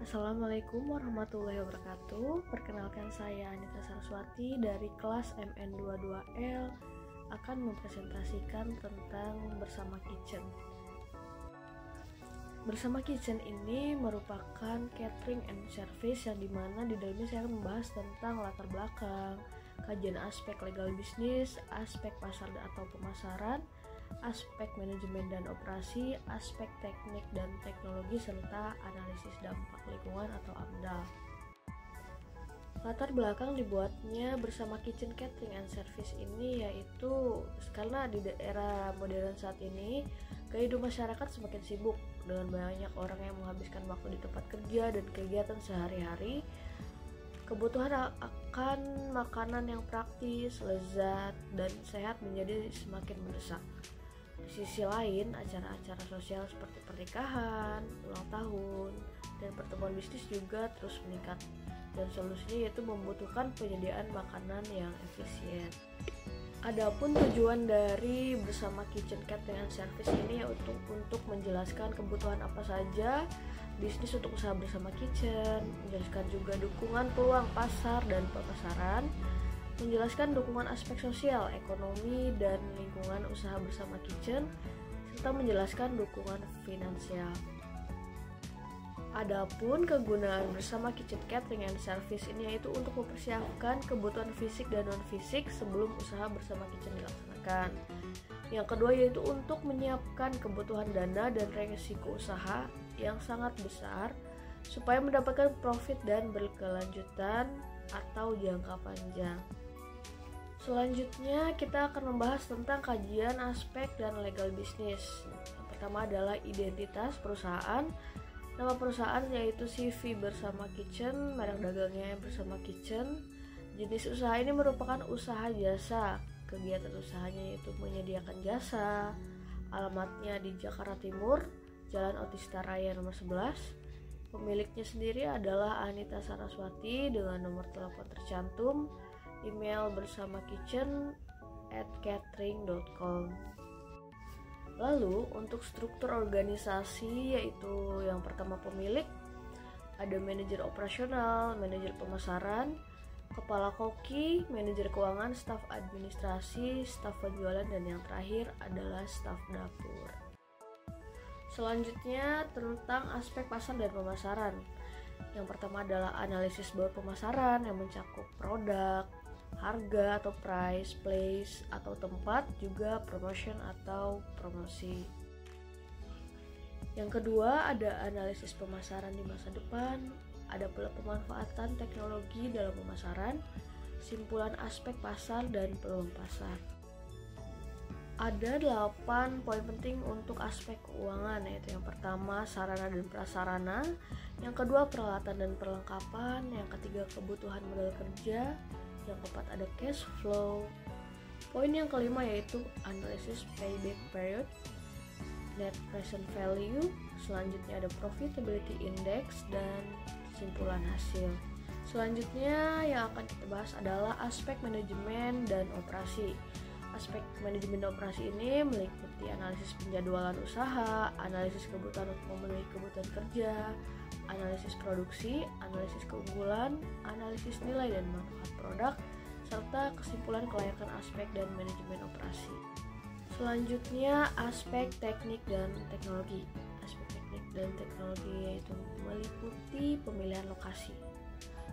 Assalamualaikum warahmatullahi wabarakatuh. Perkenalkan saya Anita Saraswati dari kelas MN22L akan mempresentasikan tentang Bersama Kitchen. Bersama Kitchen ini merupakan catering and service yang dimana di dalamnya saya akan membahas tentang latar belakang, kajian aspek legal bisnis, aspek pasar atau pemasaran, aspek manajemen dan operasi, aspek teknik dan teknologi, serta analisis dampak lingkungan atau AMDAL. Latar belakang dibuatnya Bersama Kitchen Catering and Service ini yaitu karena di era modern saat ini gaya hidup masyarakat semakin sibuk dengan banyak orang yang menghabiskan waktu di tempat kerja dan kegiatan sehari-hari. Kebutuhan akan makanan yang praktis, lezat, dan sehat menjadi semakin mendesak. Di sisi lain, acara-acara sosial seperti pernikahan, ulang tahun, dan pertemuan bisnis juga terus meningkat. Dan solusinya yaitu membutuhkan penyediaan makanan yang efisien. Adapun tujuan dari Bersama Kitchen Catering and Service ini yaitu untuk menjelaskan kebutuhan apa saja bisnis untuk usaha Bersama Kitchen, menjelaskan juga dukungan peluang pasar dan pemasaran, menjelaskan dukungan aspek sosial, ekonomi, dan lingkungan usaha Bersama Kitchen, serta menjelaskan dukungan finansial. Adapun kegunaan Bersama Kitchen Catering and Service ini yaitu untuk mempersiapkan kebutuhan fisik dan non-fisik sebelum usaha Bersama Kitchen dilaksanakan. Yang kedua yaitu untuk menyiapkan kebutuhan dana dan resiko usaha yang sangat besar supaya mendapatkan profit dan berkelanjutan atau jangka panjang. Selanjutnya kita akan membahas tentang kajian aspek dan legal bisnis. Yang pertama adalah identitas perusahaan. Nama perusahaan yaitu CV Bersama Kitchen, merek dagangnya Bersama Kitchen. Jenis usaha ini merupakan usaha jasa. Kegiatan usahanya yaitu menyediakan jasa. Alamatnya di Jakarta Timur, Jalan Otista Raya nomor 11. Pemiliknya sendiri adalah Anita Saraswati dengan nomor telepon tercantum. Email bersamakitchen@catering.com. Lalu untuk struktur organisasi yaitu yang pertama pemilik, ada manajer operasional, manajer pemasaran, kepala koki, manajer keuangan, staf administrasi, staf penjualan, dan yang terakhir adalah staf dapur. Selanjutnya tentang aspek pasar dan pemasaran. Yang pertama adalah analisis baut pemasaran yang mencakup produk, harga atau price, place atau tempat, juga promotion atau promosi. Yang kedua ada analisis pemasaran di masa depan, ada pula pemanfaatan teknologi dalam pemasaran, simpulan aspek pasar dan peluang pasar. Ada 8 poin penting untuk aspek keuangan, yaitu yang pertama sarana dan prasarana, yang kedua peralatan dan perlengkapan, yang ketiga kebutuhan modal kerja, yang keempat ada cash flow. Poin yang kelima yaitu analisis payback period, net present value, selanjutnya ada profitability index, dan kesimpulan hasil. Selanjutnya yang akan kita bahas adalah aspek manajemen dan operasi. Aspek manajemen dan operasi ini meliputi analisis penjadwalan usaha, analisis kebutuhan untuk memenuhi kebutuhan kerja, analisis produksi, analisis keunggulan, analisis nilai dan manfaat produk, serta kesimpulan kelayakan aspek dan manajemen operasi. Selanjutnya aspek teknik dan teknologi. Aspek teknik dan teknologi yaitu meliputi pemilihan lokasi.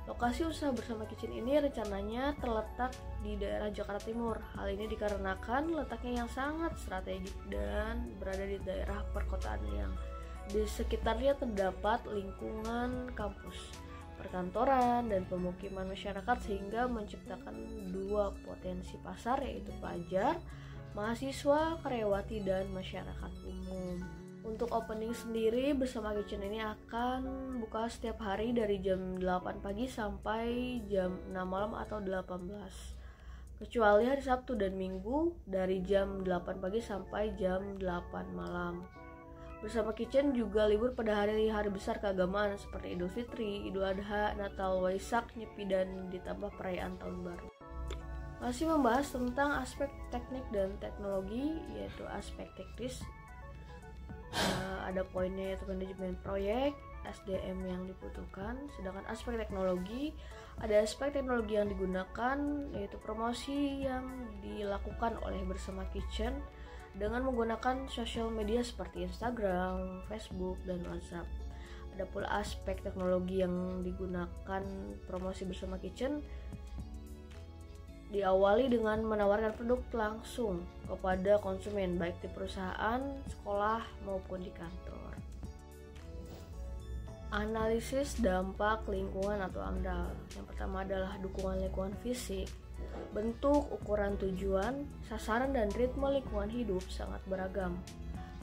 Lokasi usaha Bersama Kitchen ini rencananya terletak di daerah Jakarta Timur. Hal ini dikarenakan letaknya yang sangat strategik dan berada di daerah perkotaan yang di sekitarnya terdapat lingkungan kampus, perkantoran, dan pemukiman masyarakat sehingga menciptakan dua potensi pasar yaitu pelajar, mahasiswa, karyawati, dan masyarakat umum. Untuk opening sendiri Bersama Kitchen ini akan buka setiap hari dari jam 8 pagi sampai jam 6 malam atau 18. Kecuali hari Sabtu dan Minggu dari jam 8 pagi sampai jam 8 malam. Bersama Kitchen juga libur pada hari-hari besar keagamaan seperti Idul Fitri, Idul Adha, Natal, Waisak, Nyepi, dan ditambah perayaan Tahun Baru. Masih membahas tentang aspek teknik dan teknologi yaitu aspek teknis. Ada poinnya yaitu manajemen proyek, SDM yang dibutuhkan. Sedangkan aspek teknologi, ada aspek teknologi yang digunakan, yaitu promosi yang dilakukan oleh Bersama Kitchen dengan menggunakan sosial media seperti Instagram, Facebook, dan WhatsApp. Ada pula aspek teknologi yang digunakan promosi Bersama Kitchen diawali dengan menawarkan produk langsung kepada konsumen, baik di perusahaan, sekolah, maupun di kantor. Analisis dampak lingkungan atau AMDAL. Yang pertama adalah dukungan lingkungan fisik. Bentuk, ukuran tujuan, sasaran, dan ritme lingkungan hidup sangat beragam.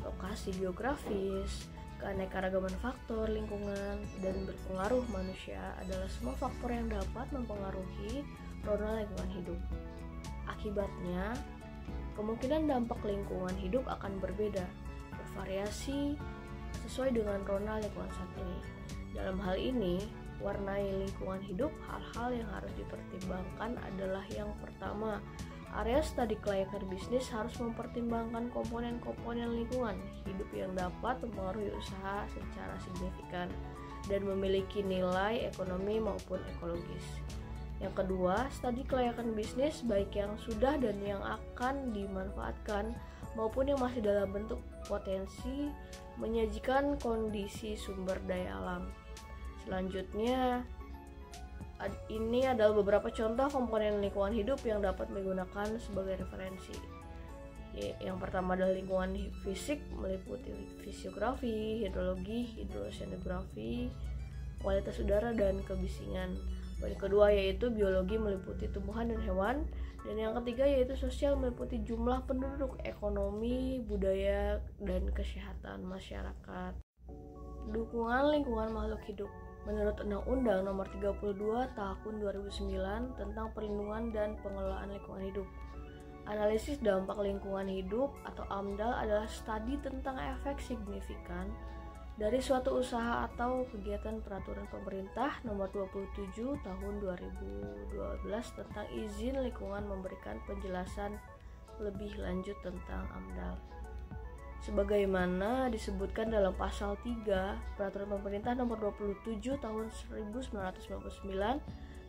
Lokasi geografis, keanekaragaman faktor lingkungan, dan berpengaruh manusia adalah semua faktor yang dapat mempengaruhi rona lingkungan hidup. Akibatnya, kemungkinan dampak lingkungan hidup akan berbeda, bervariasi sesuai dengan rona lingkungan saat ini. Dalam hal ini, warnai lingkungan hidup, hal-hal yang harus dipertimbangkan adalah yang pertama, area studi kelayakan bisnis harus mempertimbangkan komponen-komponen lingkungan hidup yang dapat mempengaruhi usaha secara signifikan dan memiliki nilai ekonomi maupun ekologis. Yang kedua, studi kelayakan bisnis baik yang sudah dan yang akan dimanfaatkan maupun yang masih dalam bentuk potensi menyajikan kondisi sumber daya alam. Selanjutnya, ini adalah beberapa contoh komponen lingkungan hidup yang dapat digunakan sebagai referensi. Yang pertama adalah lingkungan fisik, meliputi fisiografi, hidrologi, hidroseanografi, kualitas udara, dan kebisingan. Yang kedua yaitu biologi, meliputi tumbuhan dan hewan. Dan yang ketiga yaitu sosial, meliputi jumlah penduduk, ekonomi, budaya, dan kesehatan masyarakat. Dukungan lingkungan makhluk hidup. Menurut Undang-Undang Nomor 32 Tahun 2009 tentang Perlindungan dan Pengelolaan Lingkungan Hidup, analisis dampak lingkungan hidup atau AMDAL adalah studi tentang efek signifikan dari suatu usaha atau kegiatan peraturan pemerintah Nomor 27 Tahun 2012 tentang izin lingkungan memberikan penjelasan lebih lanjut tentang AMDAL. Sebagaimana disebutkan dalam pasal 3 Peraturan Pemerintah Nomor 27 Tahun 1999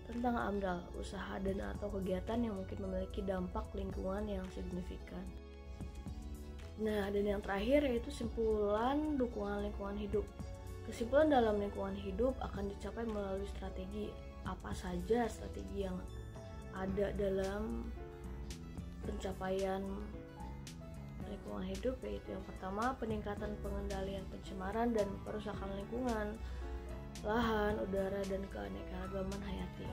tentang AMDAL, usaha dan atau kegiatan yang mungkin memiliki dampak lingkungan yang signifikan. Nah, dan yang terakhir yaitu simpulan dukungan lingkungan hidup. Kesimpulan dalam lingkungan hidup akan dicapai melalui strategi. Apa saja strategi yang ada dalam pencapaian lingkungan hidup, yaitu yang pertama peningkatan pengendalian pencemaran dan perusakan lingkungan, lahan, udara, dan keanekaragaman hayati.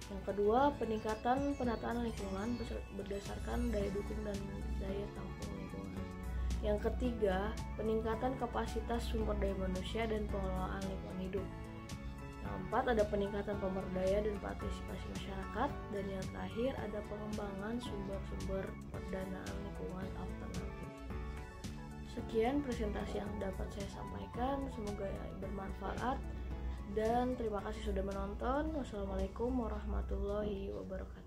Yang kedua, peningkatan penataan lingkungan berdasarkan daya dukung dan daya tampung lingkungan. Yang ketiga, peningkatan kapasitas sumber daya manusia dan pengelolaan lingkungan hidup. Yang keempat, ada peningkatan pemberdayaan dan partisipasi masyarakat. Dan yang terakhir, ada pengembangan sumber-sumber pendanaan lingkungan alternatif. Sekian presentasi yang dapat saya sampaikan, semoga bermanfaat dan terima kasih sudah menonton. Wassalamualaikum warahmatullahi wabarakatuh.